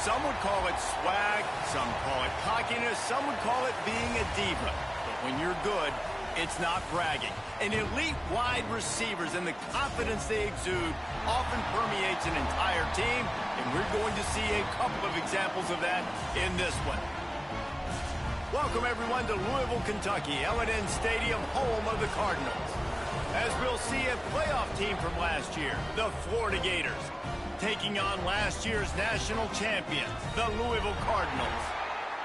Some would call it swag, some call it cockiness, some would call it being a diva. But when you're good, it's not bragging. And elite wide receivers and the confidence they exude often permeates an entire team, and we're going to see a couple of examples of that in this one. Welcome, everyone, to Louisville, Kentucky, L&N Stadium, home of the Cardinals. As we'll see a playoff team from last year, the Florida Gators, taking on last year's national champions, the Louisville Cardinals.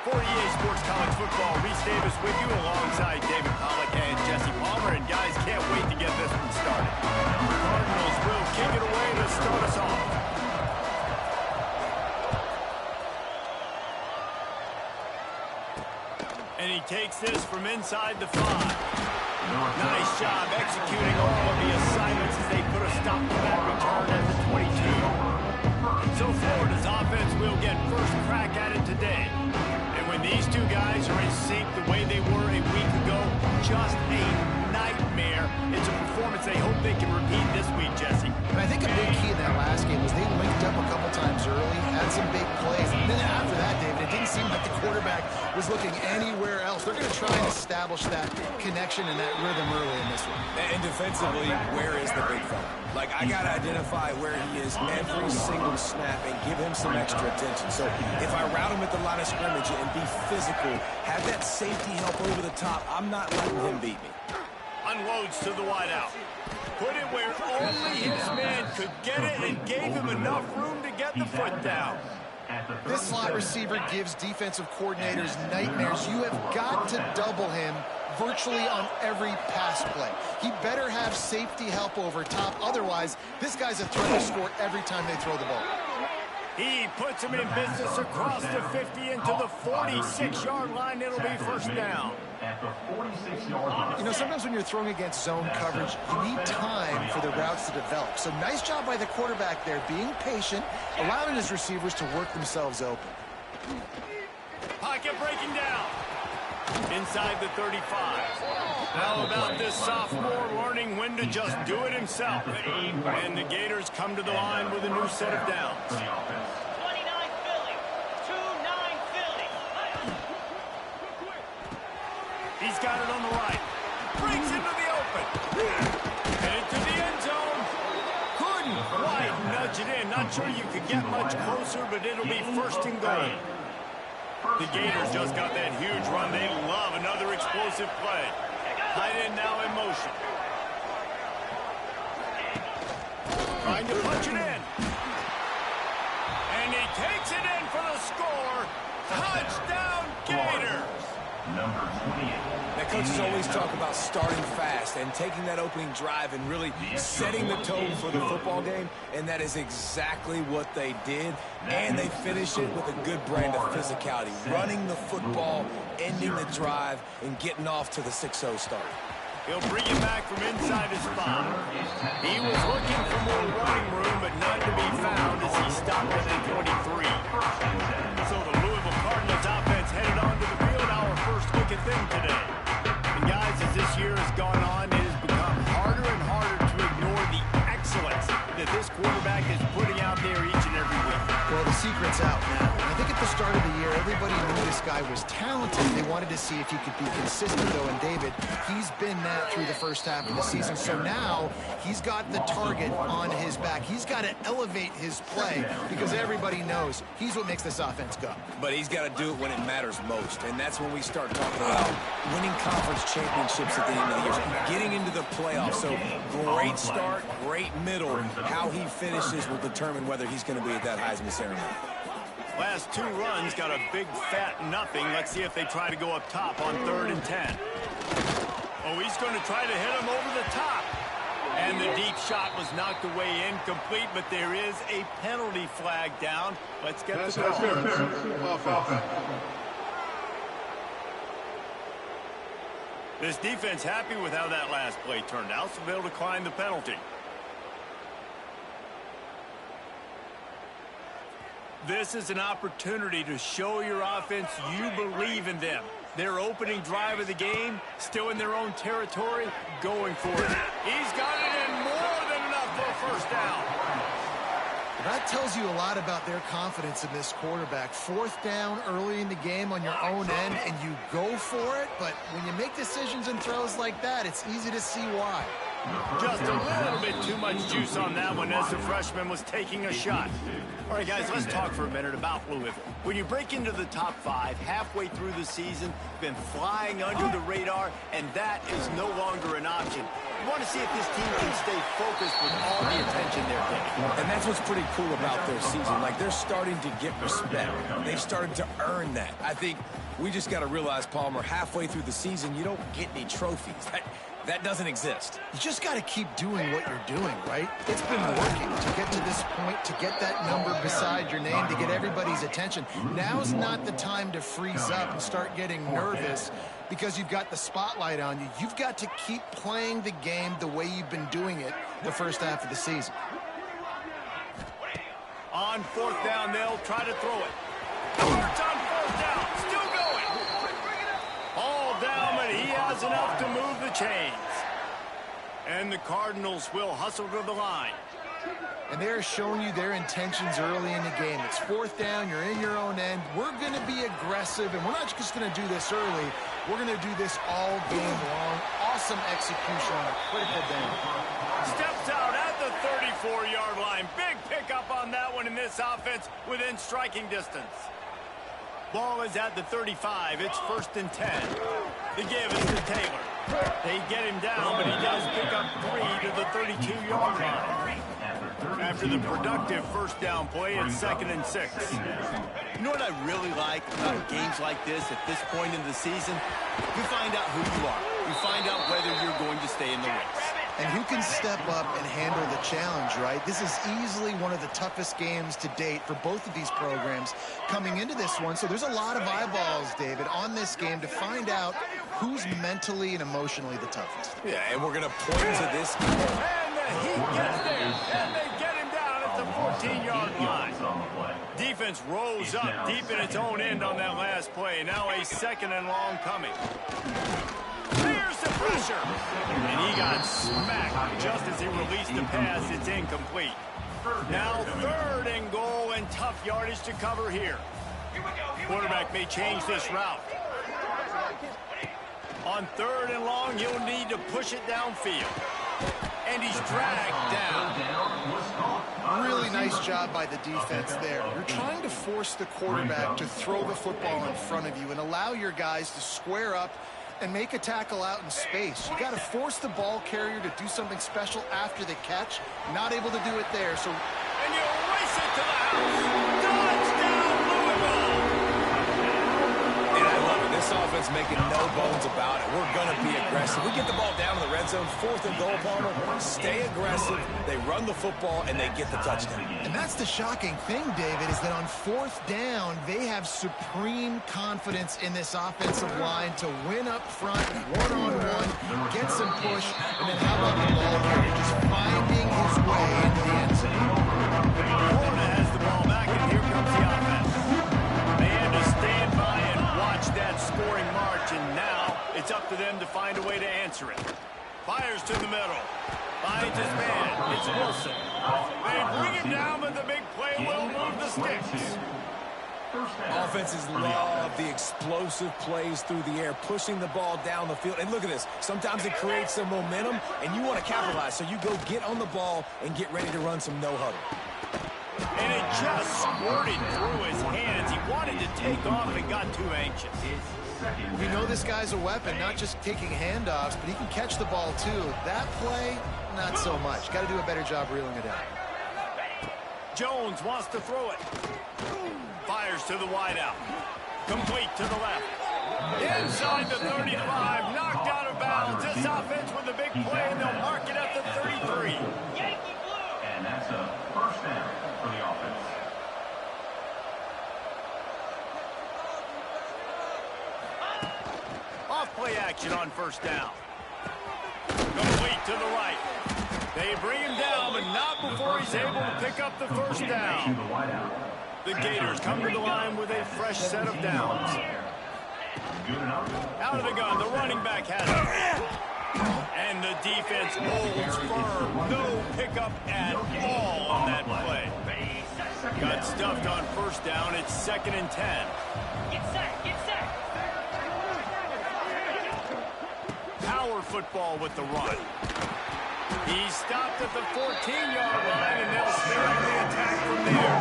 For EA Sports College Football, Reese Davis with you alongside David Pollack and Jesse Palmer. And guys, can't wait to get this one started. The Cardinals will kick it away to start us off. And he takes this from inside the 5. Nice job executing all of the assignments as they put a stop to that return at the 22. So Florida's offense will get first crack at it today. And when these two guys are in sync the way they were a week ago, just a nightmare. It's a performance they hope they can repeat this week, Jesse. And I think a big key in that last game was they linked up a couple times early, had some big plays. And then after that, David, it didn't seem like the quarterback was looking anywhere else. They're going to try and establish that connection and that rhythm early in this one. And defensively, where is the big fella? Like, I got to identify where he is every single snap and give him some extra attention. So if I route him at the line of scrimmage and be physical, have that safety help over the top, I'm not letting him beat me. Unloads to the wideout. Put it where only his man could get it and gave him enough room to get the foot down. This slot receiver gives defensive coordinators nightmares. You have got to double him virtually on every pass play. He better have safety help over top. Otherwise, this guy's a threat to score every time they throw the ball. He puts him in business across the 50 into the 46-yard line. It'll be first down. You know, sometimes when you're throwing against zone coverage, you need time for the routes to develop. So nice job by the quarterback there, being patient, allowing his receivers to work themselves open. Pocket breaking down. Inside the 35. How about this sophomore learning when to just do it himself? And the Gators come to the line with a new set of downs. 29 Philly. 2-9 Philly. He's got it on the right. Breaks into the open. And into the end zone. Couldn't quite nudge it in. Not sure you could get much closer, but it'll be first and goal. The Gators just got that huge run. They love another explosive play. Tight end now in motion. Trying to punch it in. And he takes it in for the score. Touchdown, Gators. Number 28. Now, coaches always talk about starting fast and taking that opening drive and really setting the tone for the football game, and that is exactly what they did, and they finish it with a good brand of physicality, running the football, ending the drive, and getting off to the 6-0 start. He'll bring it back from inside his spot. He was looking for more running room, but none to be found as he stopped at the 23. So the Louisville Cardinals offense headed onto the field. Our first look at them today. And guys, as this year has gone on, it has become harder and harder to ignore the excellence that this quarterback is putting out there each and every week. Well, the secret's out now. I think at the start of the year, everybody knew this guy was talented. They wanted to see if he could be consistent, though, and David, he's been that through the first half of the season. So now he's got the target on his back. He's got to elevate his play because everybody knows he's what makes this offense go. But he's got to do it when it matters most, and that's when we start talking about winning conference championships at the end of the year, getting into the playoffs. So great start, great middle. How he finishes will determine whether he's going to be at that Heisman ceremony. Last two runs got a big fat nothing. Let's see if they try to go up top on 3rd and 10. Oh, he's going to try to hit him over the top. And the deep shot was knocked away incomplete, but there is a penalty flag down. Let's get the call. This defense happy with how that last play turned out, so they'll decline the penalty. This is an opportunity to show your offense you believe in them. Their opening drive of the game, still in their own territory, going for it. He's got it in more than enough for a first down. That tells you a lot about their confidence in this quarterback. Fourth down early in the game on your own end, and you go for it. But when you make decisions and throws like that, it's easy to see why. Just a little bit too much juice on that one as the freshman was taking a shot. All right, guys, let's talk for a minute about Louisville. When you break into the top 5 halfway through the season, been flying under the radar, and that is no longer an option. You want to see if this team can stay focused with all the attention they're getting. And that's what's pretty cool about their season. Like, they're starting to get respect. They've started to earn that. I think we just got to realize, Palmer, halfway through the season, you don't get any trophies. That doesn't exist. You just got to keep doing what you're doing, right? It's been working to get to this point, to get that number beside your name, to get everybody's attention. Now's not the time to freeze up and start getting nervous because you've got the spotlight on you. You've got to keep playing the game the way you've been doing it the first half of the season. On fourth down, they'll try to throw it. It's on fourth down, still going. All down, but he has enough to move the chains. And the Cardinals will hustle to the line. And they're showing you their intentions early in the game. It's fourth down, you're in your own end. We're going to be aggressive, and we're not just going to do this early. We're going to do this all game long. Awesome execution on a critical down. Steps out at the 34-yard line. Big pickup on that one in this offense within striking distance. Ball is at the 35. It's 1st and 10. The give is to Taylor. They get him down, but he does pick up 3 to the 32-yard line. After the productive first down play, it's 2nd and 6. You know what I really like about games like this at this point in the season? You find out who you are. You find out whether you're going to stay in the race. And who can step up and handle the challenge, right? This is easily one of the toughest games to date for both of these programs coming into this one. So there's a lot of eyeballs, David, on this game to find out who's mentally and emotionally the toughest. Yeah, and we're going to point to this game. And the heat gets there, and they get him down at the 14-yard line. Defense rolls up deep in its own end on that last play. Now a 2nd and long coming. There's the pressure. And he got smacked just as he released the pass. It's incomplete. Now 3rd and goal and tough yardage to cover here. Quarterback may change this route. On 3rd and long, he'll need to push it downfield. And he's dragged down. Really nice job by the defense there. You're trying to force the quarterback to throw the football in front of you and allow your guys to square up and make a tackle out in space. You got to force the ball carrier to do something special after the catch. Not able to do it there. So, and you race it to the house. Touchdown, Louisville. And I love it. This offense making no bones about it. We're going to be aggressive. We get the ball down in the red zone, 4th and goal, Palmer. Stay aggressive. They run the football, and they get the touchdown. And that's the shocking thing, David, is that on 4th down, they have supreme confidence in this offensive line to win up front, one-on-one, get some push, and then how about the ball carrier just finding his way into the end zone. Florida has the ball back, and here comes the offense. They had to stand by and watch that scoring march, and now it's up to them to find a way to answer it. Fires to the middle. Finds his man. It's Wilson. They bring him down, but the big play will move the sticks. Offenses love the explosive plays through the air, pushing the ball down the field. And look at this. Sometimes it creates some momentum, and you want to capitalize. So you go get on the ball and get ready to run some no-huddle. And it just squirted through his hands. He wanted to take off and got too anxious. We know this guy's a weapon, not just taking handoffs, but he can catch the ball too. That play, not so much. Got to do a better job reeling it out. Jones wants to throw it. Fires to the wideout. Complete to the left. Inside the 35, knocked out of bounds. This offense with a big play, and they'll mark it at the 33. Yankee blue. And that's a 1st down for the offense. Off-play action on 1st down. Complete to the right. They bring him down, but not before he's able to pick up the 1st down. The Gators come to the line with a fresh set of downs. Out of the gun, the running back has it. And the defense holds firm. No pickup at all on that play. Got stuffed on first down. It's 2nd and 10. Get set, get set. Power football with the run. He's stopped at the 14-yard line, and they'll start the attack from there.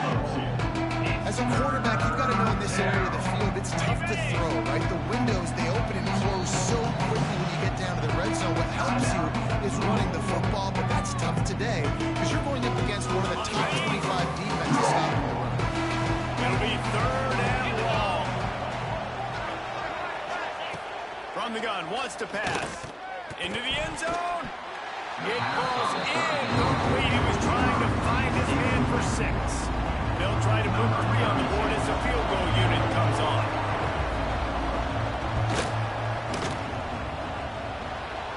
As a quarterback, you've got to know in this area of the field, it's tough to throw, right? The windows, they open and close so quickly when you get down to the red zone. What helps you is running the football, but that's tough today because you're going up against one of the top 25 defenses stopping the run. It'll be 3rd and long. From the gun, wants to pass. Into the end zone. It goes incomplete. He was trying to find his man for 6. They'll try to put 3 on the board as the field goal unit comes on.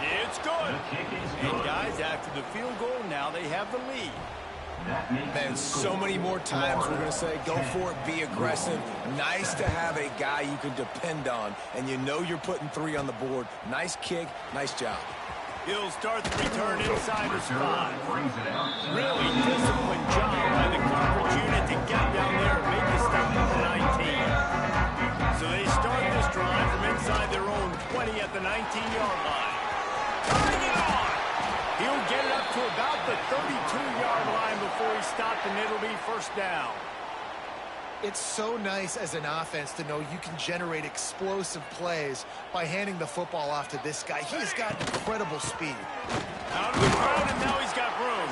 It's good. And guys, after the field goal, now they have the lead. Man, so many more times we're going to say, go for it, be aggressive. Nice to have a guy you can depend on, and you know you're putting 3 on the board. Nice kick, nice job. He'll start the return inside the spot. Really disciplined job by the coverage unit to get down there and make the step to the 19. So they start this drive from inside their own 20 at the 19-yard line. Tying it on! He'll get it up to about the 32-yard line before he stopped, and it'll be 1st down. It's so nice as an offense to know you can generate explosive plays by handing the football off to this guy. He's got incredible speed. Out of the ground, and now he's got room.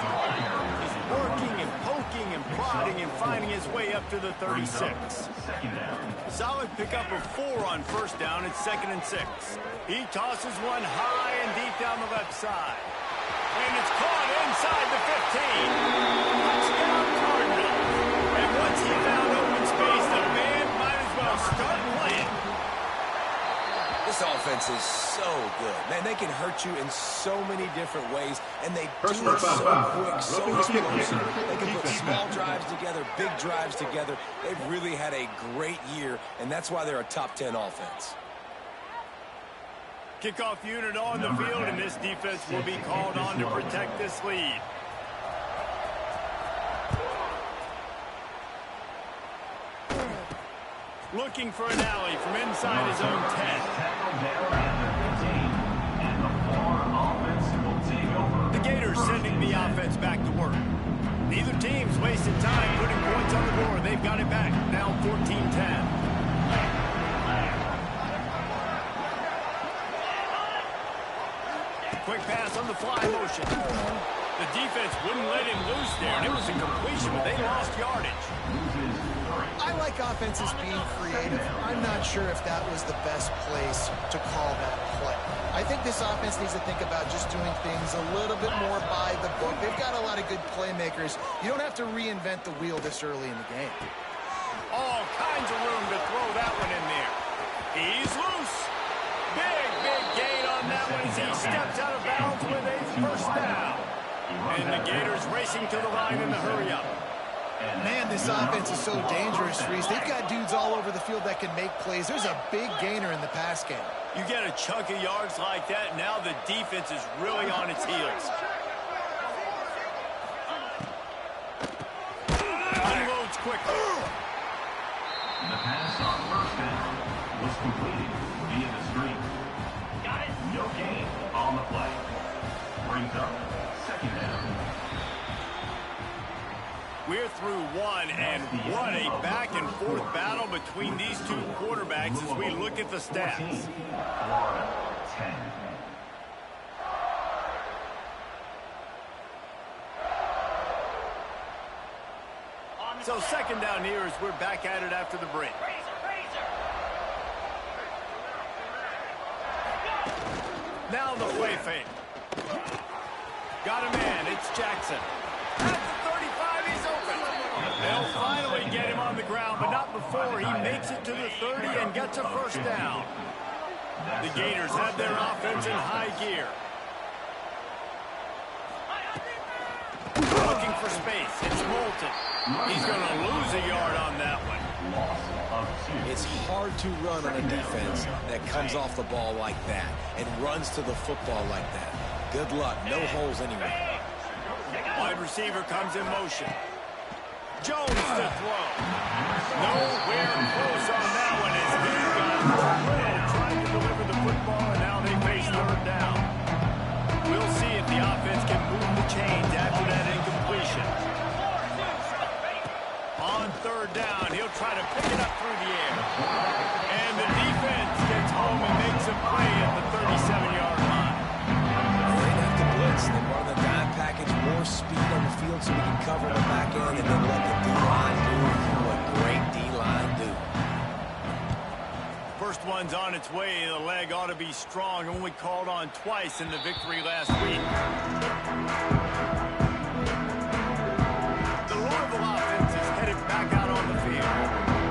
He's working and poking and prodding and finding his way up to the 36. Solid pickup of 4 on 1st down. It's 2nd and 6. He tosses one high and deep down the left side. And it's caught inside the 15. Touchdown Cardinals. And once he found open space, the man might as well start playing. This offense is so good. Man, they can hurt you in so many different ways, and they do it so quick, so explosive. They can put small drives together, big drives together. They've really had a great year, and that's why they're a top 10 offense. Kickoff unit on the field, and this defense will be called on to protect this lead. Looking for an alley from inside his own 10. The Gators sending the offense back to work. Neither team's wasted time putting points on the board. They've got it back, now 14-10. Quick pass on the fly motion. The defense wouldn't let him loose there, and it was a completion, but they lost yardage. I like offenses being creative. I'm not sure if that was the best place to call that play. I think this offense needs to think about just doing things a little bit more by the book. They've got a lot of good playmakers. You don't have to reinvent the wheel this early in the game. All kinds of room to throw that one in there. He's loose. Big gain on that one as he steps out of bounds with a 1st down. And the Gators racing to the line in the hurry-up. Man, this offense is so dangerous, Reese. They've got dudes all over the field that can make plays. There's a big gainer in the pass game. You get a chunk of yards like that, now the defense is really on its heels. Unloads quickly. The pass on 1st down was completed via the screen. Got it. No gain on the play. Brings up 2nd down. We're through one, and what a back-and-forth battle between these two quarterbacks as we look at the stats. 14, Florida 10. So 2nd down here as we're back at it after the break. Now the play fake. Got a man, it's Jackson. At the 35, he's open. They'll finally get him on the ground, but not before he makes it to the 30 and gets a 1st down. The Gators have their offense in high gear. Looking for space, it's Moulton. He's going to lose a yard on that one. It's hard to run on a defense that comes off the ball like that and runs to the football like that. Good luck. No holes anywhere. Wide receiver comes in motion. Jones to throw. Nowhere close on that one as he got trying to deliver the football, and now they face third down. We'll see if the offense can move the chains after that incompletion. On third down, he'll try to pick it up through the air. And the defense gets home and makes a play at the 37-yard line. They didn't have to blitz. They run the dime package, more speed on the field so we can cover the back end and then let the D-line do what great D-line do. First one's on its way. The leg ought to be strong. Only called on twice in the victory last week. The Louisville offense is headed back out on the field.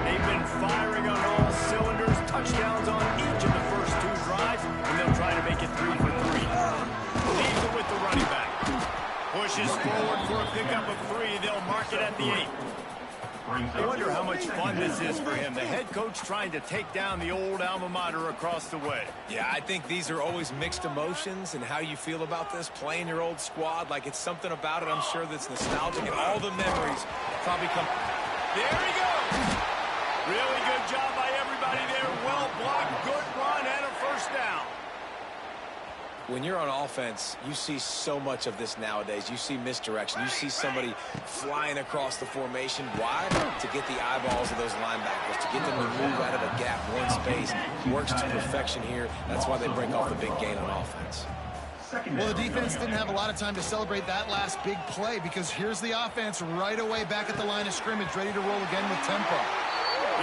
They've been firing on all cylinders, touchdowns on each of the first two drives, and they'll try to make it 3 for 3. Leaves it with the running back. Pushes forward for a pickup of 3. They'll mark it at the 8. I wonder how much fun this is for him. The head coach trying to take down the old alma mater across the way. Yeah, I think these are always mixed emotions and how you feel about this, playing your old squad. Like, it's something about it, I'm sure, that's nostalgic, and all the memories probably come. There he goes. Really good job by everybody there. Well blocked, good run, and a first down. When you're on offense, you see so much of this nowadays. You see misdirection. You see somebody flying across the formation. Why? To get the eyeballs of those linebackers, to get them to move out of a gap, one space. Works to perfection here. That's why they break off the big gain on offense. Well, the defense didn't have a lot of time to celebrate that last big play because here's the offense right away back at the line of scrimmage, ready to roll again with tempo.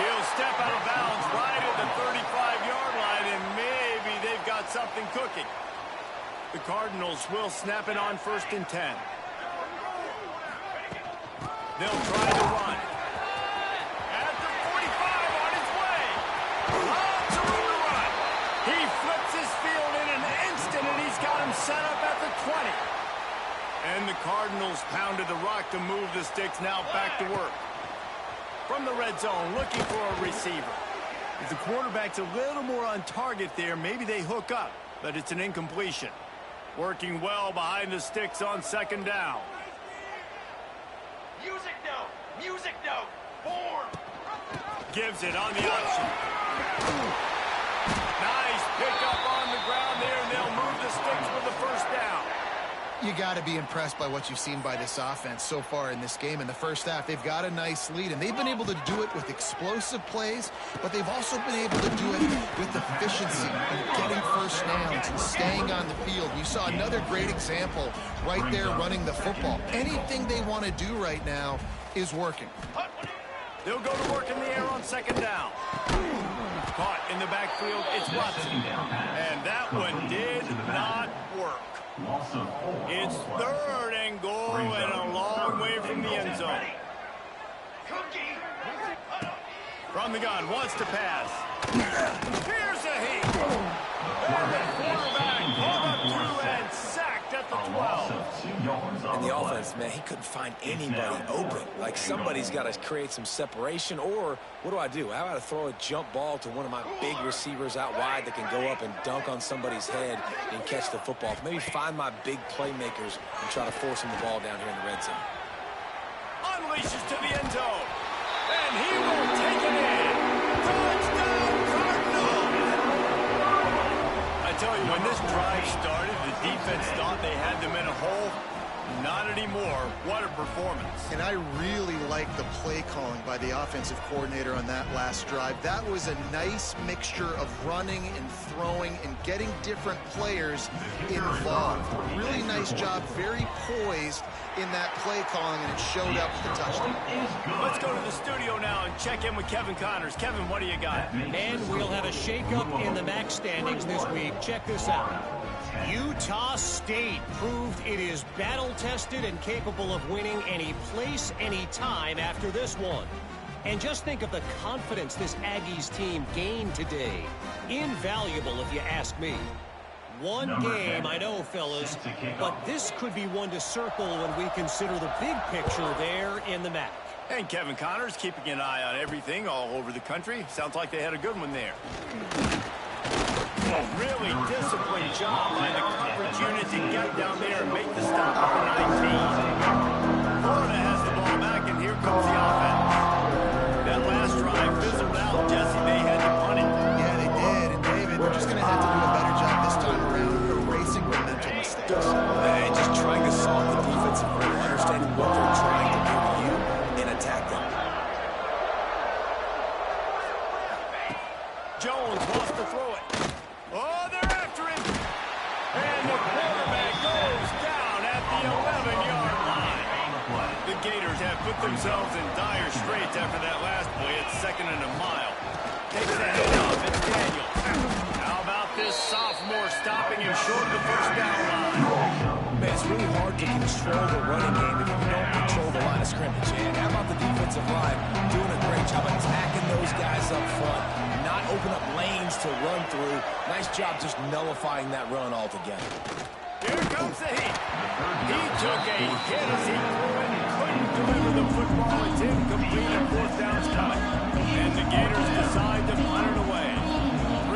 He'll step out of bounds right at the 35-yard line, and maybe they've got something cooking. The Cardinals will snap it on 1st and 10. They'll try to run. At the 45 on his way. Lots of room to run. He flips his field in an instant, and he's got him set up at the 20. And the Cardinals pounded the rock to move the sticks, now back to work. From the red zone, looking for a receiver. If the quarterback's a little more on target there, maybe they hook up, but it's an incompletion. Working well behind the sticks on 2nd down. Music note! Music note! Form! Gives it on the option. Nice pickup on the ground there, and they'll move the sticks for the first down. You got to be impressed by what you've seen by this offense so far in this game. In the first half, they've got a nice lead, and they've been able to do it with explosive plays, but they've also been able to do it with efficiency and getting first downs and staying on the field. You saw another great example right there running the football. Anything they want to do right now is working. They'll go to work in the air on 2nd down. Caught in the backfield, it's Watson. And that one did not work. It's 3rd and goal and a long way from the end zone. From the gun, wants to pass. Here's a heat. And the quarterback caught up to and sacked at the 12. And the offense, man, he couldn't find anybody open. Like, somebody's got to create some separation, or what do? How about I throw a jump ball to one of my big receivers out wide that can go up and dunk on somebody's head and catch the football? Maybe find my big playmakers and try to force them the ball down here in the red zone. Unleashes to the end zone. And he will take it in. Touchdown, Cardinals! I tell you, when this drive started, the defense thought they had them in a hole. Not anymore. What a performance. And I really like the play calling by the offensive coordinator on that last drive. That was a nice mixture of running and throwing and getting different players involved. Really nice job, very poised in that play calling, and it showed up with the touchdown. Let's go to the studio now and check in with Kevin Connors. Kevin, what do you got? And we'll have a shakeup in the MAC standings this week. Check this out. Utah State proved it is battle-tested and capable of winning any place, any time after this one. And just think of the confidence this Aggies team gained today. Invaluable, if you ask me. One game, I know, fellas, but this could be one to circle when we consider the big picture there in the MAC. And Kevin Connors keeping an eye on everything all over the country. Sounds like they had a good one there. A really disciplined job by the coverage unit to get down there and make the stop at the 19. Florida has the ball back, and here comes the put themselves in dire straits after that last play. It's 2nd and a mile. Takes the handoff. It's Daniels. How about this sophomore stopping him short of the first down line? Man, it's really hard to control the running game if you don't control the line of scrimmage. And how about the defensive line doing a great job attacking those guys up front, not open up lanes to run through. Nice job just nullifying that run altogether. Here comes the heat. He took a hit as he couldn't deliver the football. It's incomplete and 4th down's coming. And the Gators decide to punt it away.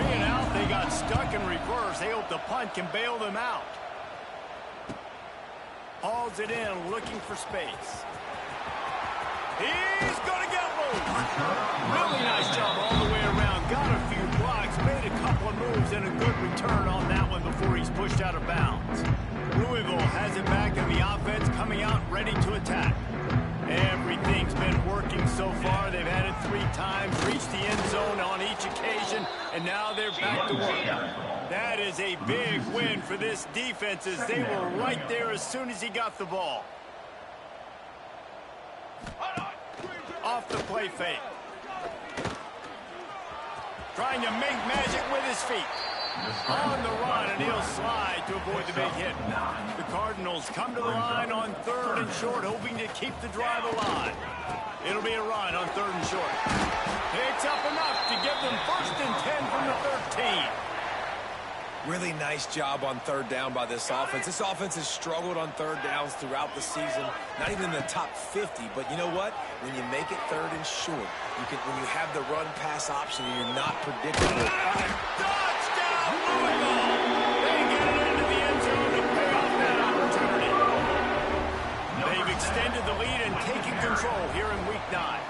3 and out, they got stuck in reverse. They hope the punt can bail them out. Hauls it in, looking for space. He's going to get loose. Really nice job all the way around. Got a few blocks, made a couple of moves, and a good return on that one before he's pushed out of bounds. Louisville has it back in the offense, coming out ready to attack. Everything's been working so far. They've had it 3 times, reached the end zone on each occasion, and now they're back to work. That is a big win for this defense as they were right there as soon as he got the ball. Off the play fake. Trying to make magic with his feet. On the run, and he'll slide to avoid the big hit. The Cardinals come to the line on 3rd and short, hoping to keep the drive alive. It'll be a run on 3rd and short. Picks up enough to give them 1st and 10 from the 13. Really nice job on 3rd down by this offense. This offense has struggled on 3rd downs throughout the season. Not even in the top 50, but you know what? When you make it 3rd and short, when you have the run-pass option, you're not predictable. Touchdown, Louisville! They get it into the end zone to pay off that opportunity. They've extended the lead and taken control here in Week 9.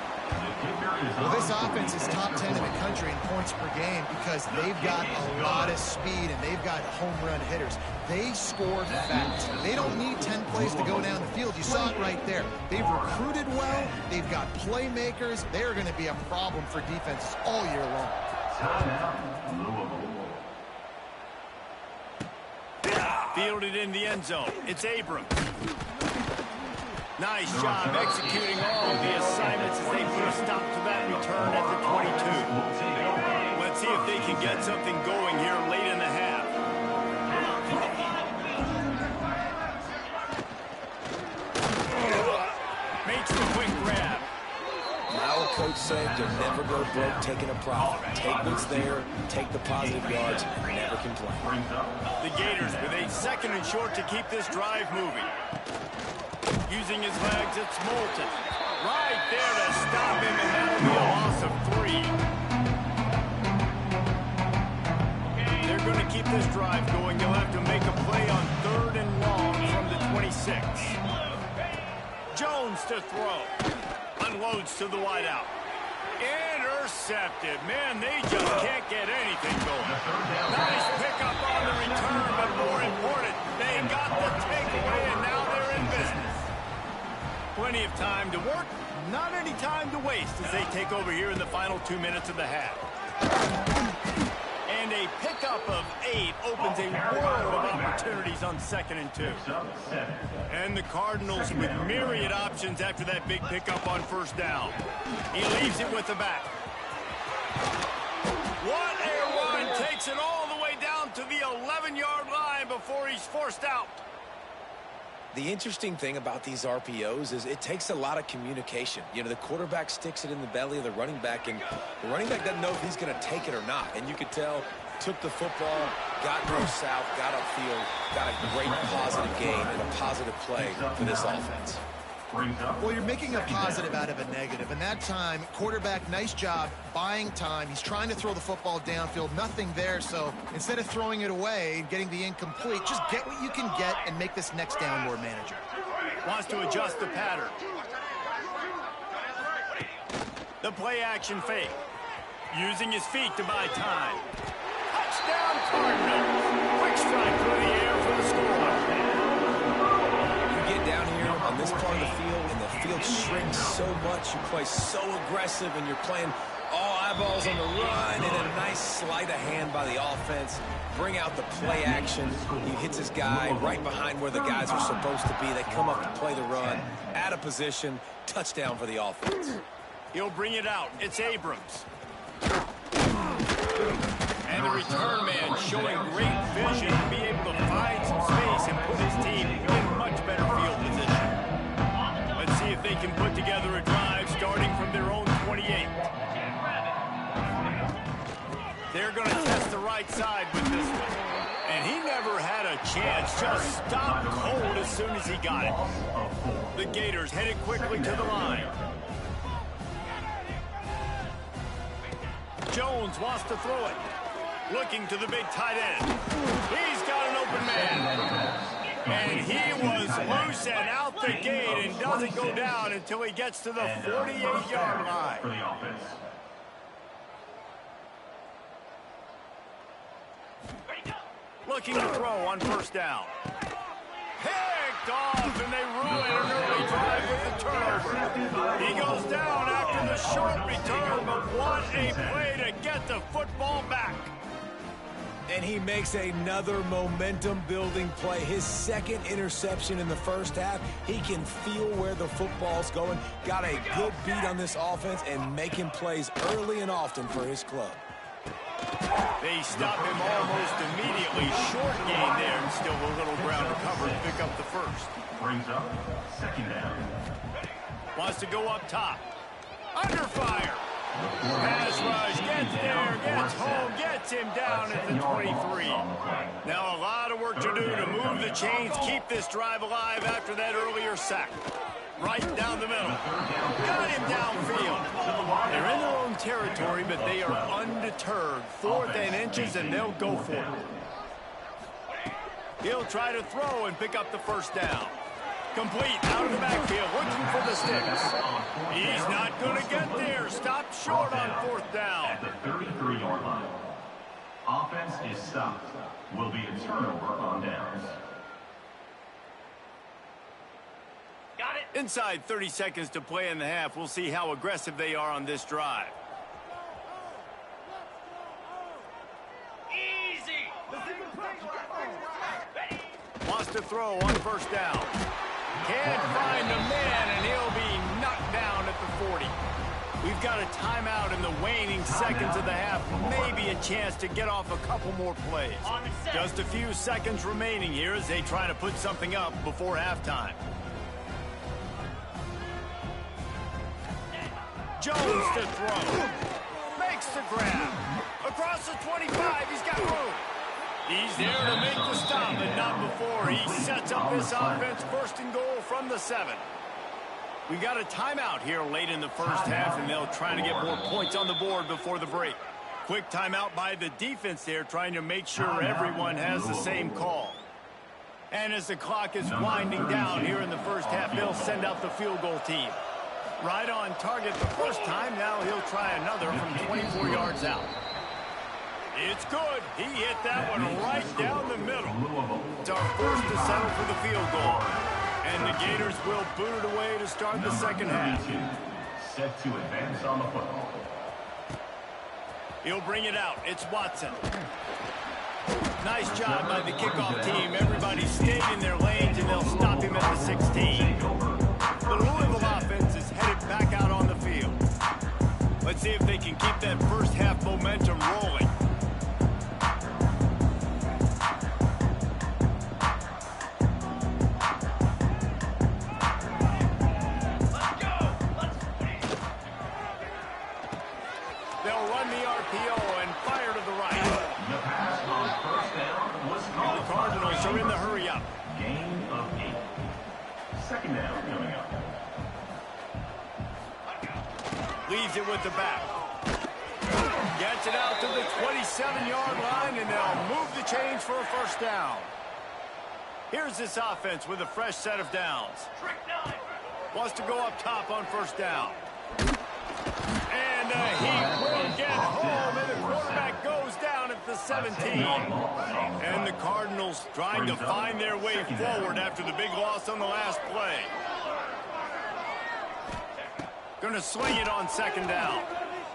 Well, this offense is top 10 in the country in points per game because they've got a lot of speed and they've got home run hitters. They score fast. They don't need 10 plays to go down the field. You saw it right there. They've recruited well. They've got playmakers. They're going to be a problem for defenses all year long. Fielded in the end zone. It's Abrams. Nice job executing all of the assignments as they put a stop to that return at the 22. Let's see if they can get something going here late in the half. Makes the quick grab. Now a coach said you'll never go broke taking a profit. Take what's there, take the positive yards, and never complain. The Gators with a 2nd and short to keep this drive moving. Using his legs, it's Moulton. Right there to stop him, and that'll be a loss of 3. They're going to keep this drive going. They'll have to make a play on 3rd and long from the 26. Jones to throw. Unloads to the wideout. Intercepted. Man, they just can't get anything going. Nice pickup on the return, but more important, they got the takeaway, and now they're in business. Plenty of time to work, not any time to waste as they take over here in the final 2 minutes of the half. And a pickup of 8 opens a world of opportunities on 2nd and 2. And the Cardinals with myriad options after that big pickup on 1st down. He leaves it with the back. What a run! Takes it all the way down to the 11-yard line before he's forced out. The interesting thing about these RPOs is it takes a lot of communication. You know, the quarterback sticks it in the belly of the running back, and the running back doesn't know if he's going to take it or not. And you could tell, took the football, got north south, got upfield, got a great positive gain and a positive play for this offense. Well, you're making a positive out of a negative, and that time, quarterback, nice job buying time. He's trying to throw the football downfield, nothing there, so instead of throwing it away, getting the incomplete, just get what you can get and make this next down more manageable. Wants to adjust the pattern. The play action fake. Using his feet to buy time. Touchdown Cardinals. Quick strike through the air for the score. You get down here on this part of the field, and the field shrinks so much. You play so aggressive, and you're playing all eyeballs on the run, and a nice sleight of hand by the offense. Bring out the play action. He hits his guy right behind where the guys are supposed to be. They come up to play the run, out of position, touchdown for the offense. He'll bring it out. It's Abrams. And the return man showing great vision to be able to find some space and put his team in much better field position. Let's see if they can put together a drive starting from their own 28. They're going to test the right side with this one. And he never had a chance. Just stopped cold as soon as he got it. The Gators headed quickly to the line. Jones wants to throw it. Looking to the big tight end. He's got an open man. And he was loose and out the gate and doesn't go down until he gets to the 48-yard line. For the offense. Looking to throw on first down. Picked off, and they ruin an early drive with the turnover. He goes down after the short return, but what a play to get the football back. And he makes another momentum-building play. His second interception in the first half. He can feel where the football's going. Got a good beat on this offense and making plays early and often for his club. They stop him almost immediately. Short gain there, and still a little ground to cover to pick up the first. Brings up second down. Wants to go up top. Under fire. Pass rush, gets there, gets home, gets him down at the 23. Now a lot of work to do to move the chains, keep this drive alive after that earlier sack. Right down the middle. Got him downfield. They're in their own territory, but they are undeterred. 4th and inches, and they'll go for it. He'll try to throw and pick up the first down. Complete out of the backfield, looking for the sticks. He's not going to get there. Stop short on 4th down. At the 33-yard line. Offense is stopped. Will be a turnover on downs. Got it. Inside 30 seconds to play in the half. We'll see how aggressive they are on this drive. Easy. Wants to throw on first down. Can't find a man, and he'll be knocked down at the 40. We've got a timeout in the waning seconds of the half. Maybe a chance to get off a couple more plays. Just a few seconds remaining here as they try to put something up before halftime. Jones to throw. Makes the grab. Across the 25, he's got room. He's there to make the stop, but not before he sets up this offense. 1st and goal from the 7. We got a timeout here late in the first half, and they'll try to get more points on the board before the break. Quick timeout by the defense there, trying to make sure everyone has the same call. And as the clock is winding down here in the first half, they'll send out the field goal team. Right on target the first time. Now he'll try another from 24 yards out. It's good. He hit that one right down the middle. It's our first to settle for the field goal. And the Gators will boot it away to start the second half. Set to advance on the football. He'll bring it out. It's Watson. Nice job by the kickoff team. Everybody stayed in their lanes, and they'll stop him at the 16. The Louisville offense is headed back out on the field. Let's see if they can keep that first half momentum rolling. They'll run the RPO and fire to the right. The pass on first down was called. The Cardinals are in the hurry up. Gain of 8. Second down coming up. Leaves it with the back. Gets it out to the 27-yard line, and they'll move the chains for a first down. Here's this offense with a fresh set of downs. Wants to go up top on first down. And he will get home, and the quarterback goes down at the 17. And the Cardinals trying to find their way forward after the big loss on the last play. Going to sling it on second down.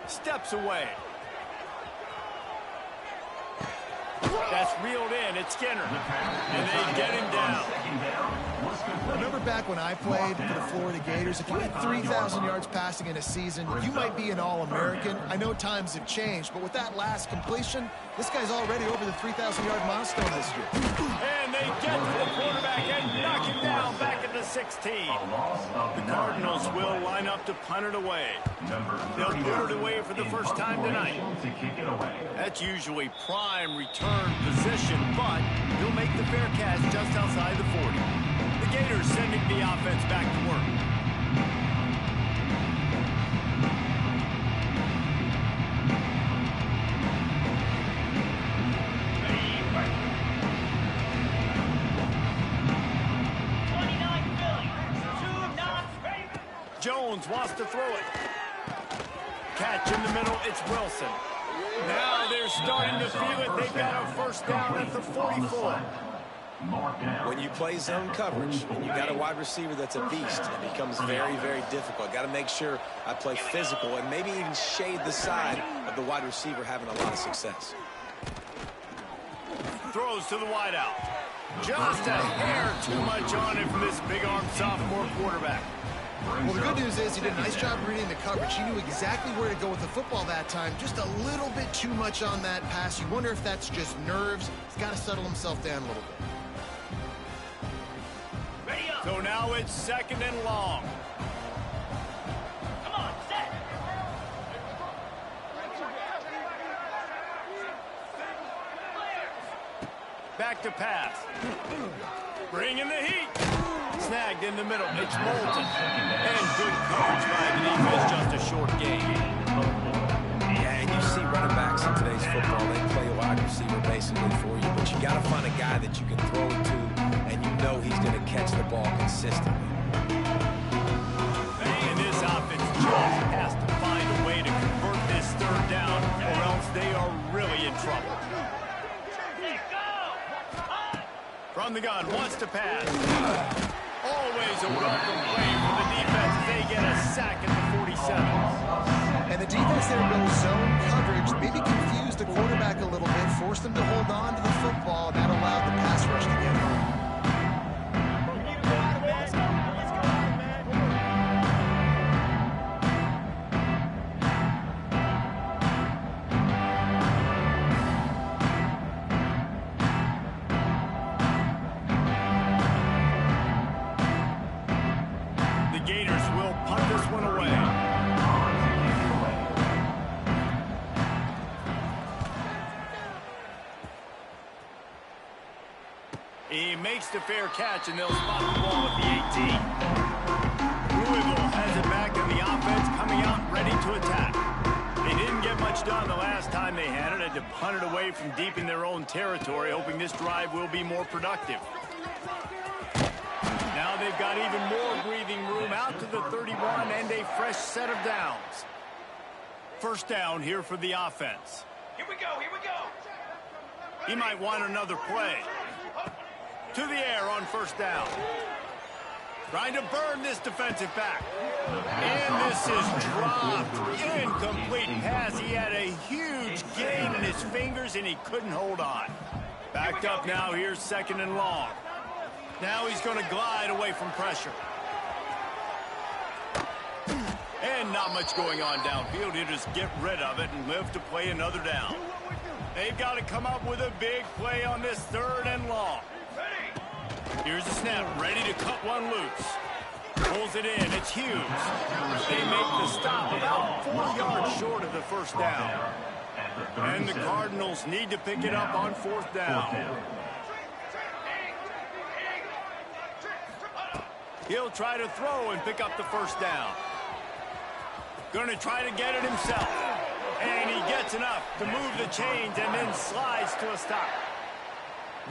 Steps away. That's reeled in. It's Skinner. And they get him down. Second down was complete. Remember back when I played for the Florida Gators, if you had 3,000 yards passing in a season, you might be an All-American. I know times have changed, but with that last completion, this guy's already over the 3,000-yard milestone this year. And they get to the quarterback and knock him down back at the 16. The Cardinals will line up to punt it away. They'll put it away for the first time tonight. That's usually prime return position, but he'll make the fair catch just outside the 40. The Gators sending the offense back to work. Jones wants to throw it. Catch in the middle, it's Wilson. Now they're starting to feel it. They've got a first down at the 44. When you play zone coverage and you got a wide receiver that's a beast, it becomes very, very difficult. Got to make sure I play physical and maybe even shade the side of the wide receiver having a lot of success. Throws to the wideout. Just a hair too much on it from this big-armed sophomore quarterback. Well, the good news is he did a nice job reading the coverage. He knew exactly where to go with the football that time. Just a little bit too much on that pass. You wonder if that's just nerves. He's got to settle himself down a little bit. So now it's second and long. Come on, set. Back to pass. Bring in the heat. Snagged in the middle. It's Bolton. And good coverage by the defense. Just a short gain. Yeah, and you see running backs in today's football, they play a wide receiver basically for you, but you got to find a guy that you can throw it to, and you know he's going to catch the ball consistently. And this offense just has to find a way to convert this third down, or else they are really in trouble. From the gun, wants to pass. Always a welcome play for the defense as they get a sack at the 47. And the defense there goes zone coverage, maybe confused the quarterback a little bit, forced him to hold on to the football. That allowed the pass rush to get home. He makes the fair catch, and they'll spot the ball at the 18. Louisville has it back, and the offense coming out ready to attack. They didn't get much done the last time they had it. Had to punt it away from deep in their own territory, hoping this drive will be more productive. Now they've got even more breathing room out to the 31 and a fresh set of downs. First down here for the offense. Here we go, here we go. He might want another play. To the air on first down. Trying to burn this defensive back. And this is dropped. Incomplete pass. He had a huge gain in his fingers, and he couldn't hold on. Backed up now. Here's second and long. Now he's going to glide away from pressure. And not much going on downfield. He'll just get rid of it and live to play another down. They've got to come up with a big play on this third and long. Here's a snap, ready to cut one loose. Pulls it in, it's Hughes. They make the stop about 4 yards short of the first down. And the Cardinals need to pick it up on fourth down. He'll try to throw and pick up the first down. Going to try to get it himself. And he gets enough to move the chains and then slides to a stop.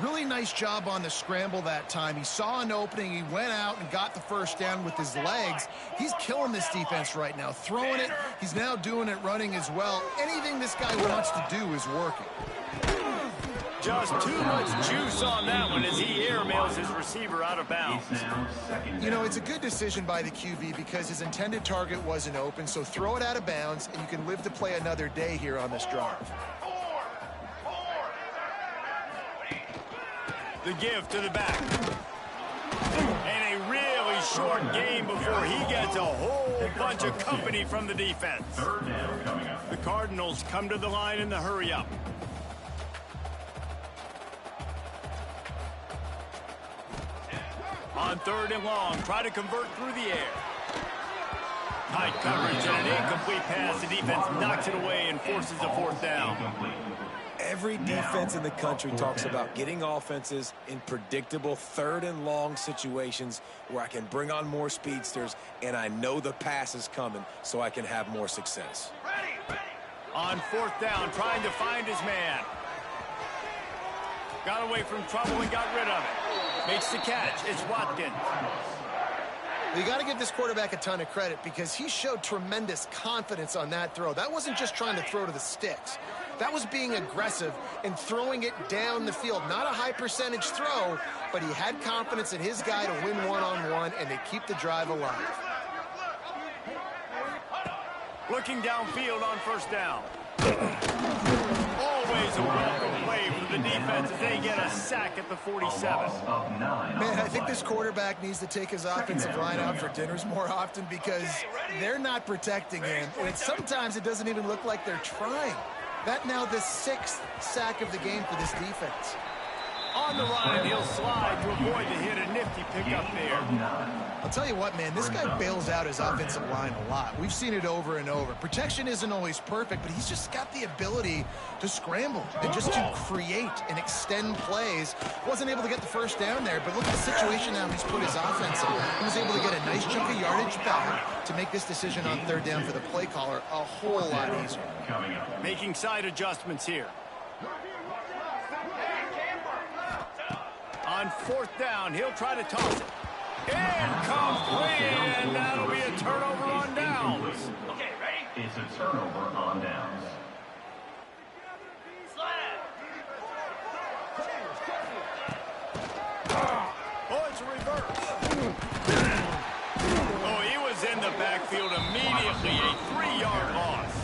Really nice job on the scramble that time. He saw an opening. He went out and got the first down with his legs. He's killing this defense right now. Throwing it. He's now doing it running as well. Anything this guy wants to do is working. Just too much juice on that one as he airmails his receiver out of bounds. You know, it's a good decision by the QB because his intended target wasn't open, so throw it out of bounds, and you can live to play another day here on this drive. The give to the back. And a short game before he gets a whole bunch of company from the defense. Third down coming up. The Cardinals come to the line in the hurry-up. On 3rd and long, try to convert through the air. Tight coverage and an incomplete pass. The defense knocks it away and forces a 4th down. Every defense in the country talks about getting offenses in predictable 3rd and long situations where I can bring on more speedsters and I know the pass is coming so I can have more success. On 4th down, trying to find his man. Got away from trouble and got rid of it. Makes the catch. It's Watkins. You got to give this quarterback a ton of credit because he showed tremendous confidence on that throw. That wasn't just trying to throw to the sticks. That was being aggressive and throwing it down the field. Not a high percentage throw, but he had confidence in his guy to win one-on-one, and they keep the drive alive. Looking downfield on 1st down. Always a welcome play for the defense as they get a sack at the 47. Man, I think this quarterback needs to take his offensive line out for dinners more often because they're not protecting him. And sometimes it doesn't even look like they're trying. That now the 6th sack of the game for this defense. On the run, he'll slide to avoid the hit. A nifty pickup there. I'll tell you what, man, this guy bails out his offensive line a lot. We've seen it over and over. Protection isn't always perfect, but he's just got the ability to scramble and just to create and extend plays. Wasn't able to get the 1st down there, but look at the situation now he's put his offense in. He was able to get a nice chunk of yardage back to make this decision on 3rd down for the play caller a whole lot easier. Making side adjustments here. On 4th down, he'll try to toss it. Incomplete, and that'll be a turnover on downs. Okay, ready? It's a turnover on downs. Oh, it's a reverse. Oh, he was in the backfield immediately. A 3-yard loss.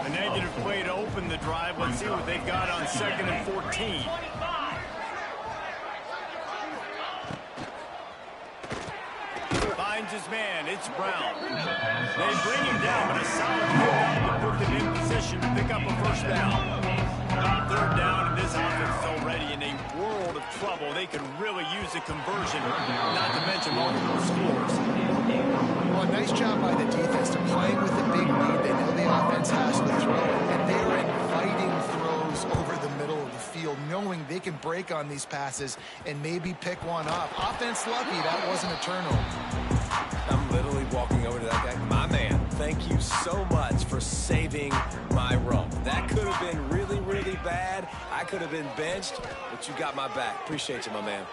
A negative play to open the drive. Let's see what they've got on 2nd and 14. Finds his man. It's Brown. They bring him down, but a solid pickup to put them in position to pick up a 1st down. 3rd down, and this offense is already in a world of trouble. They could really use a conversion, not to mention multiple scores. Well, nice job by the defense. They're playing with a big lead. They know the offense has to throw, and they're inviting throws over the middle of the field, knowing they can break on these passes and maybe pick one up. Offense lucky, that wasn't a turnover. I'm literally walking over to that guy. My man, thank you so much for saving my rump. That could have been really, really bad. I could have been benched, but you got my back. Appreciate you, my man.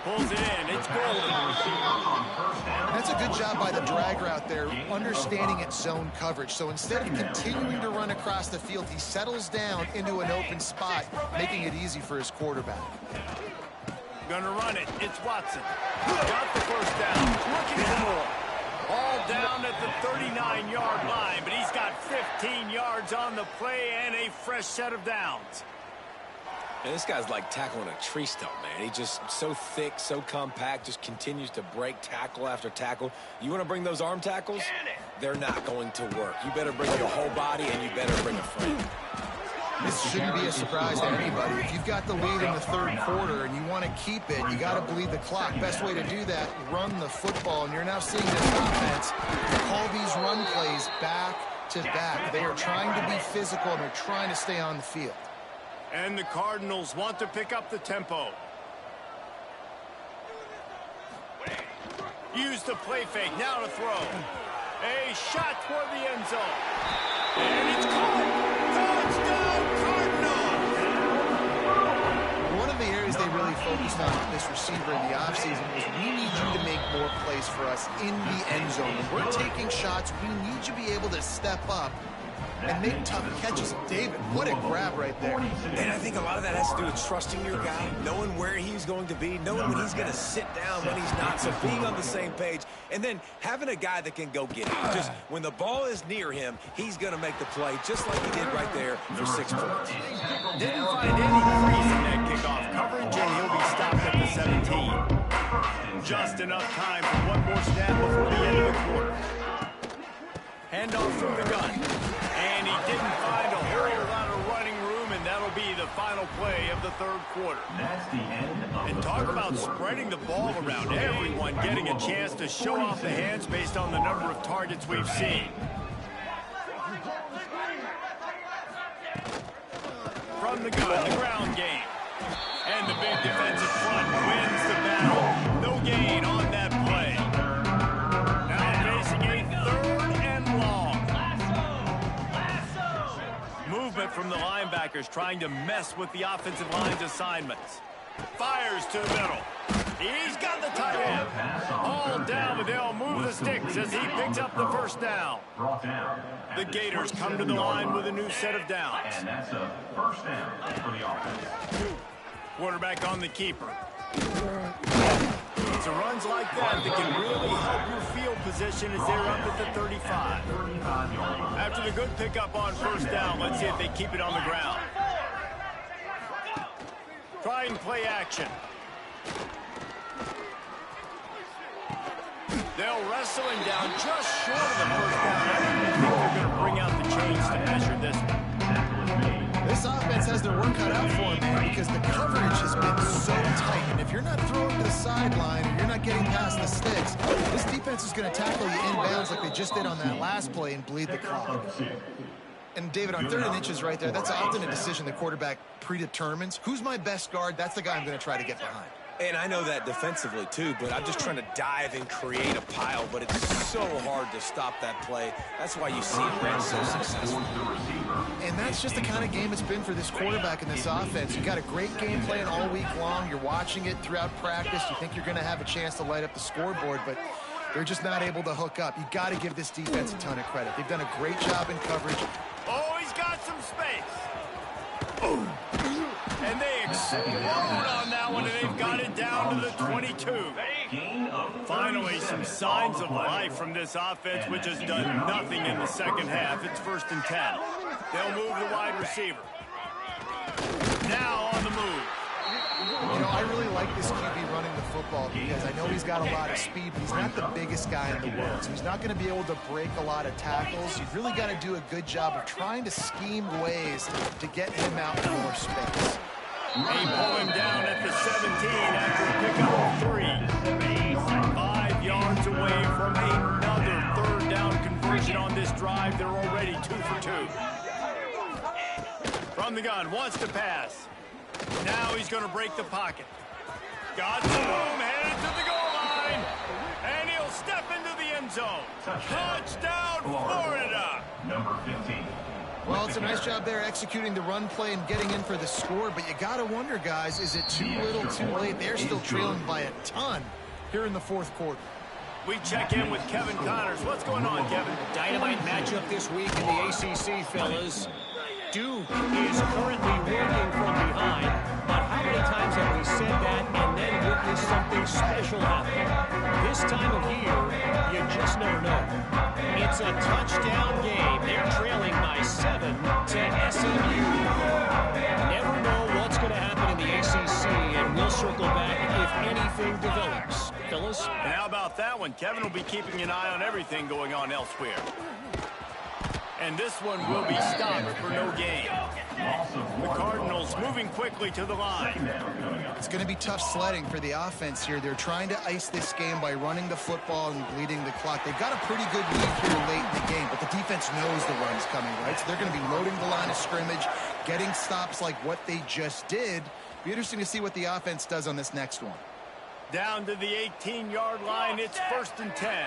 Pulls it in. It's golden. That's a good job by the drag route there, understanding its zone coverage. So instead of continuing to run across the field, he settles down into an open spot, making it easy for his quarterback. Gonna run it. It's Watson. Got the 1st down. Looking for more. All down at the 39-yard line, but he's got 15 yards on the play and a fresh set of downs. And this guy's like tackling a tree stump, man. He's just so thick, so compact, just continues to break tackle after tackle. You want to bring those arm tackles? They're not going to work. You better bring your whole body, and you better bring a friend. This shouldn't be a surprise to anybody. If you've got the lead in the 3rd quarter and you want to keep it, you got to bleed the clock. Best way to do that, run the football. And you're now seeing this offense call these run plays back to back. They are trying to be physical, and they're trying to stay on the field. And the Cardinals want to pick up the tempo. Use the play fake. Now to throw. A shot toward the end zone. And it's caught. Touchdown, Cardinals! One of the areas they really focused on with this receiver in the offseason was we need you to make more plays for us in the end zone. When we're taking shots, we need you to be able to step up and make tough catches. David, what a grab right there. And I think a lot of that has to do with trusting your guy, knowing where he's going to be, knowing when he's going to sit down, when he's not, so being on the same page, and then having a guy that can go get it. Just when the ball is near him, he's going to make the play, just like he did right there for 6 points. Didn't find any crease in that kickoff coverage, and he'll be stopped at the 17. Just enough time for one more snap before the end of the quarter. Handoff through the gun. And he didn't find a whole lot of running room, and that'll be the final play of the third quarter. That's the end of And talk about spreading the ball around. Everyone getting a chance to show off the hands based on the number of targets we've seen. From the gun, the ground game. And the big defensive front wins the battle. No gain on that play. Now facing a third and long. Movement from the linebackers trying to mess with the offensive line's assignments. Fires to the middle. He's got the tight end. All down, but they'll move the sticks as he picks up the first down. The Gators come to the line with a new set of downs. And that's a first down for the offense. Quarterback on the keeper. It's a runs like that that can really help your field position as they're up at the 35. After the good pickup on first down, let's see if they keep it on the ground. Try and play action. They'll wrestle him down just short of the first down. I don't think they're going to bring out the chains to measure this one. This offense has their work cut out for them, man, because the coverage has been so tight. And if you're not throwing to the sideline or you're not getting past the sticks, this defense is going to tackle you inbounds like they just did on that last play and bleed the clock. And, David, on 3rd and inches right there, that's often a decision the quarterback predetermines. Who's my best guard? That's the guy I'm going to try to get behind. And I know that defensively, too, but I'm just trying to dive and create a pile, but it's so hard to stop that play. That's why you see him run so successful. And that's just the kind of game it's been for this quarterback in this offense. You got a great game plan all week long. You're watching it throughout practice. You think you're going to have a chance to light up the scoreboard, but they're just not able to hook up. You got to give this defense a ton of credit. They've done a great job in coverage. Oh, he's got some space. Ooh. And they explode on that one, and they've got it down to the 22. Finally, some signs of life from this offense, which has done nothing in the second half. It's 1st and 10. They'll move the wide receiver. Now on the move. You know, I really like this QB running the football because I know he's got a lot of speed, but he's not the biggest guy in the world. So he's not going to be able to break a lot of tackles. You've really got to do a good job of trying to scheme ways to get him out in more space. They pull him down at the 17 after a pickup of 3. 5 yards away from another 3rd down conversion on this drive. They're already 2 for 2. From the gun, wants to pass. Now he's going to break the pocket. Got some room, headed to the goal line. And he'll step into the end zone. Touchdown, Florida. Number 15. Well, it's a nice job there executing the run play and getting in for the score, but you got to wonder, guys, is it too little, too late? They're still trailing by a ton here in the 4th quarter. We check in with Kevin Connors. What's going on, Kevin? Dynamite matchup this week in the ACC, fellas. Duke is currently working from behind, but how many times have we said that and then witnessed something special happen? This time of year, you just never know. It's a touchdown game. They're trailing by 7 to SMU. Never know what's going to happen in the ACC, and we'll circle back if anything develops. Fellas? And how about that one? Kevin will be keeping an eye on everything going on elsewhere. And this one will be stopped for no gain. The Cardinals moving quickly to the line. It's going to be tough sledding for the offense here. They're trying to ice this game by running the football and bleeding the clock. They've got a pretty good lead here late in the game, but the defense knows the run's coming, right? So they're going to be loading the line of scrimmage, getting stops like what they just did. Be interesting to see what the offense does on this next one. Down to the 18-yard line, it's 1st and 10.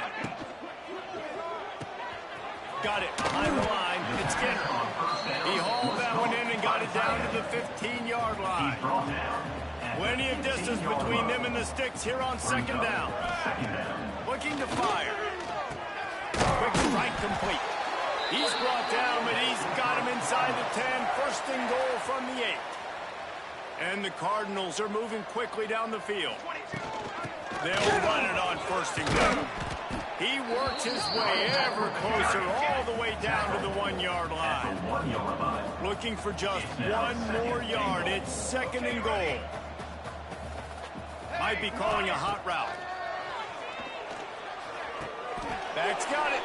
Got it behind the line. It's Skinner. He hauled that one in and got it down to the 15-yard line. Plenty of distance between them and the sticks here on 2nd down. Looking to fire. Quick strike complete. He's brought down, but he's got him inside the 10. 1st and goal from the 8. And the Cardinals are moving quickly down the field. They'll run it on 1st and goal. He works his way ever closer all the way down to the 1-yard line. Looking for just 1 more yard. It's 2nd and goal. Might be calling a hot route. Back's got it.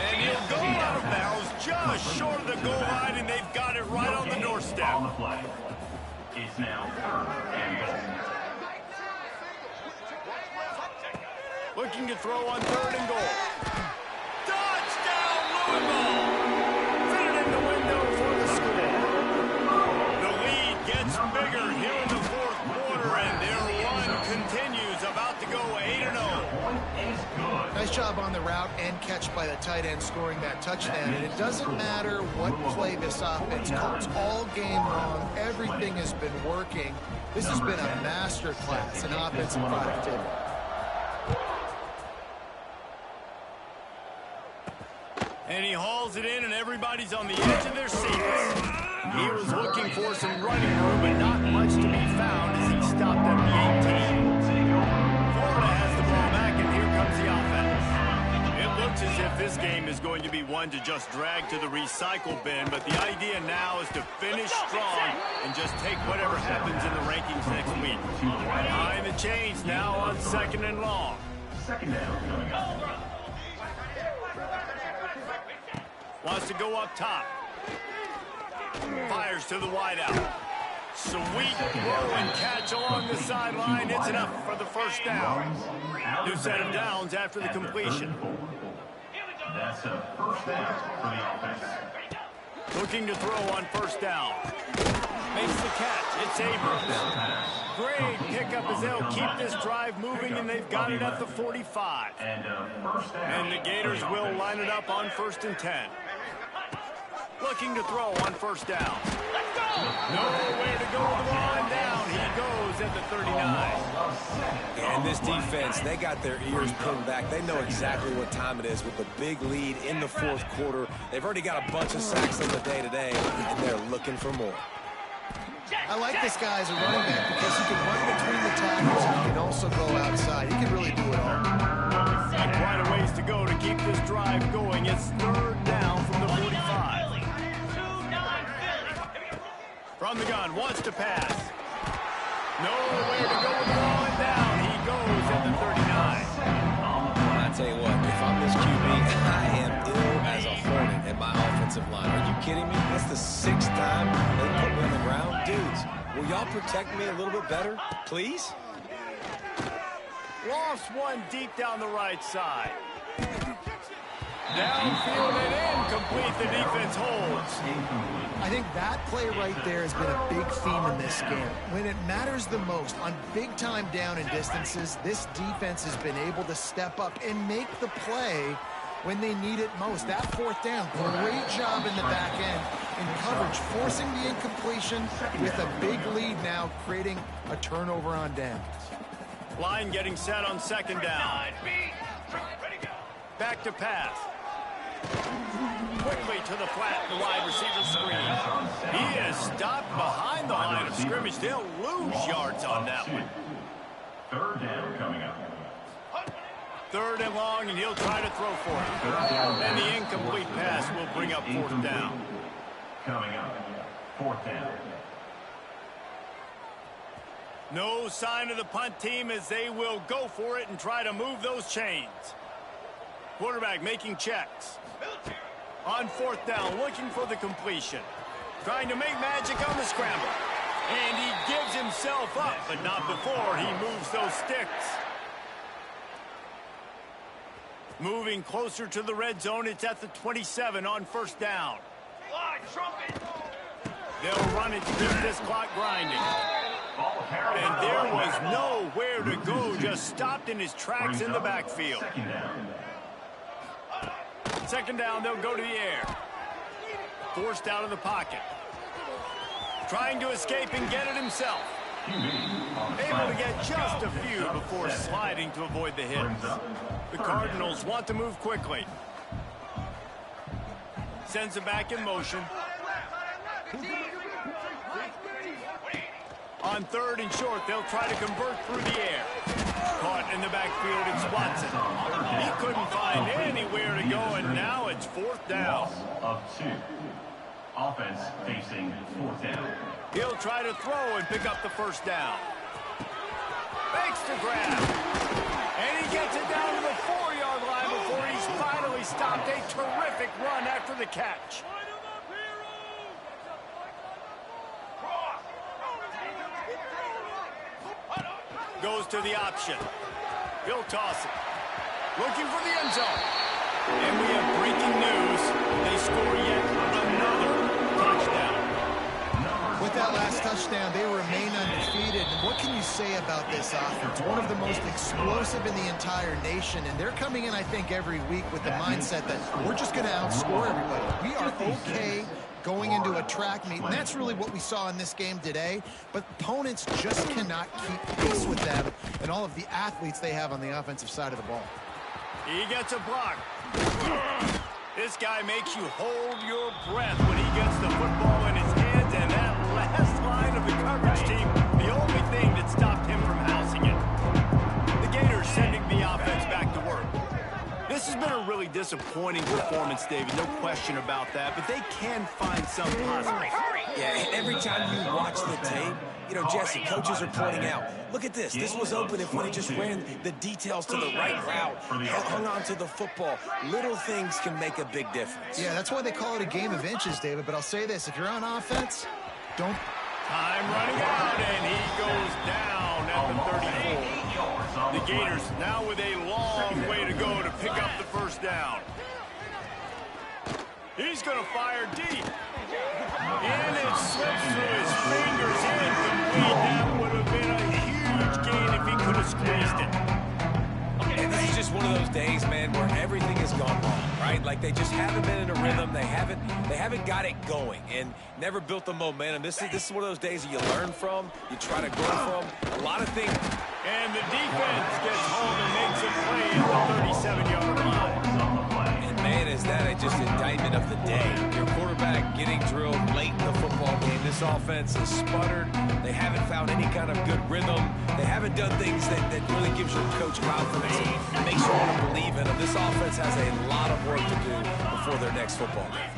And he'll go out of bounds just short of the goal line, and they've got it right on the doorstep. On the play. It's now 3rd and goal. Looking to throw on 3rd and goal. Touchdown, Louisville! Fit it in the window for the score. The lead gets bigger here in the 4th quarter, and their run continues, about to go 8-0. Nice job on the route and catch by the tight end scoring that touchdown. And it doesn't matter what play this offense calls. All game long, everything has been working. This has been a master class in offensive productivity. And he hauls it in, and everybody's on the edge of their seats. He was looking for some running room, but not much to be found as he stopped at the 18. Florida has the ball back, and here comes the offense. It looks as if this game is going to be one to just drag to the recycle bin, but the idea now is to finish strong and just take whatever happens in the rankings next week. Behind the chains now on 2nd and long. 2nd down coming up. Wants to go up top. Fires to the wideout. Sweet throw and catch along the sideline. It's enough for the 1st down. New set of downs after the completion. That's a 1st down for the offense. Looking to throw on 1st down. Makes the catch. It's Abrams. Great pickup as they'll keep this drive moving, and they've got it at the 45. And the Gators will line it up on 1st and 10. Looking to throw on 1st down. Nowhere to go with the ball, and down he goes at the 39. And this defense, they got their ears pinned back. They know exactly what time it is with the big lead in the 4th quarter. They've already got a bunch of sacks on the day today, and they're looking for more. I like this guy as a running back because he can run between the tackles and he can also go outside. He can really do it all. And quite a ways to go to keep this drive going. It's 3rd down from the 45. From the gun, wants to pass. Nowhere to go with the ball, and down he goes at the 39. I tell you what, if I'm this QB, I am ill as a hornet in my offensive line. Are you kidding me? That's the 6th time they put me on the ground. Dudes, will y'all protect me a little bit better, please? Lost one deep down the right side. Downfield and incomplete. The defense holds. I think that play right there has been a big theme in this game. When it matters the most, on big-time down and distances, this defense has been able to step up and make the play when they need it most. That 4th down, great job in the back end in coverage, forcing the incompletion with a big lead now, creating a turnover on downs. Line getting set on 2nd down. Back to pass. Quickly to the flat, the wide receiver screen. He is stopped behind the line of scrimmage. They'll lose yards on that one. 3rd down coming up. 3rd and long, and he'll try to throw for it. And the incomplete pass will bring up 4th down. Coming up, 4th down. No sign of the punt team as they will go for it and try to move those chains. Quarterback making checks. On 4th down, looking for the completion. Trying to make magic on the scramble. And he gives himself up, but not before he moves those sticks. Moving closer to the red zone, it's at the 27 on 1st down. They'll run it to keep this clock grinding. And there was nowhere to go, just stopped in his tracks in the backfield. 2nd down, they'll go to the air. Forced out of the pocket. Trying to escape and get it himself. Able to get just a few before sliding to avoid the hits. The Cardinals want to move quickly. Sends it back in motion. On 3rd and short, they'll try to convert through the air. Caught in the backfield, it's Watson. He couldn't find anywhere to go, and now it's 4th down. Of 2. Offense facing 4th down. He'll try to throw and pick up the 1st down. Makes the grab. And he gets it down to the 4-yard line before he's finally stopped. A terrific run after the catch. Goes to the option. He'll toss it. Looking for the end zone. And we have breaking news. They score yet another touchdown. With that last touchdown, they remain undefeated. And what can you say about this offense? One of the most explosive in the entire nation. And they're coming in, I think, every week with the mindset that we're just going to outscore everybody. We are okay going into a track meet, and that's really what we saw in this game today. But opponents just cannot keep pace with them and all of the athletes they have on the offensive side of the ball. He gets a block. This guy makes you hold your breath when he gets the football in his hands, and that last line of the coverage team, the only thing that stopped him from housing it. The Gators sending the offense back to work. This has been a really disappointing performance, David, no question about that, but they can find some positive. Yeah, every time you watch the tape, you know, Jesse, coaches are pointing out, look at this. This was open if he just ran the details to the right route, hung on to the football. Little things can make a big difference. Yeah, that's why they call it a game of inches, David, but I'll say this. If you're on offense, don't... Time running out, and he goes down at the 34. The Gators now with a long way to go to pick up the first down. He's going to fire deep. And it slips through his fingers. Incomplete. That would have been a huge gain if he could have squeezed it. And this is just one of those days, man, where everything has gone wrong, right? Like they just haven't been in a rhythm. They haven't got it going and never built the momentum. This is one of those days that you learn from, you try to grow from. A lot of things. And the defense gets home and makes a play at the 37-yard line. And man, is that just indictment of the day. Your quarterback getting drilled late in the football game. This offense has sputtered. They haven't found any kind of good rhythm. They haven't done things that really gives your coach confidence and makes you want to believe in them. This offense has a lot of work to do before their next football game.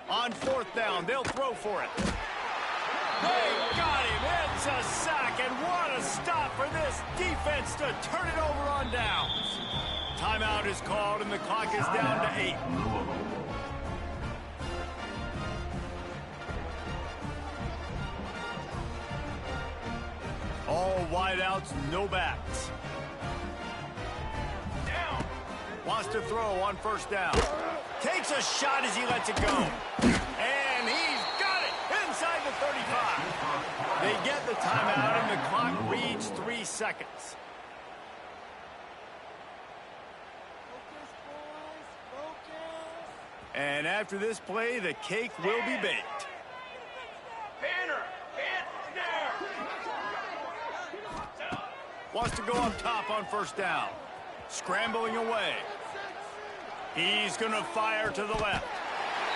On fourth down, they'll throw for it. They got him. It's a sack, and what a stop for this defense to turn it over on downs. Timeout is called, and the clock is down to 8. All wideouts, no backs. Down. Wants to throw on first down. Takes a shot as he lets it go. And he's got it inside the 35. They get the timeout, and the clock reads 3 seconds. And after this play, the cake will be baked. Wants to go up top on first down. Scrambling away. He's going to fire to the left.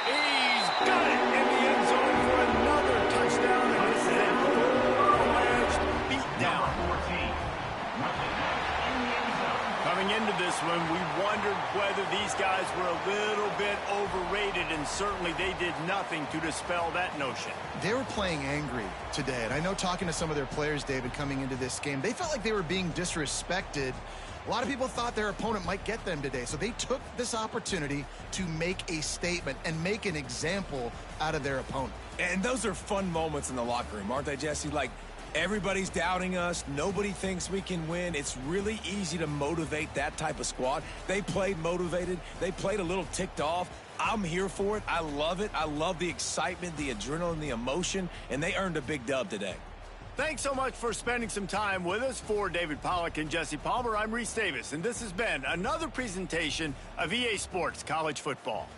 He's got it in the end zone for another touchdown, and this is a full-fledged beatdown. Coming into this one, we wondered whether these guys were a little bit overrated, and certainly they did nothing to dispel that notion. They were playing angry today, and I know talking to some of their players, David, coming into this game, they felt like they were being disrespected. A lot of people thought their opponent might get them today, so they took this opportunity to make a statement and make an example out of their opponent. And those are fun moments in the locker room, aren't they, Jesse? Like, everybody's doubting us. Nobody thinks we can win. It's really easy to motivate that type of squad. They played motivated. They played a little ticked off. I'm here for it. I love it. I love the excitement, the adrenaline, the emotion, and they earned a big dub today. Thanks so much for spending some time with us. For David Pollack and Jesse Palmer, I'm Reese Davis, and this has been another presentation of EA Sports College Football.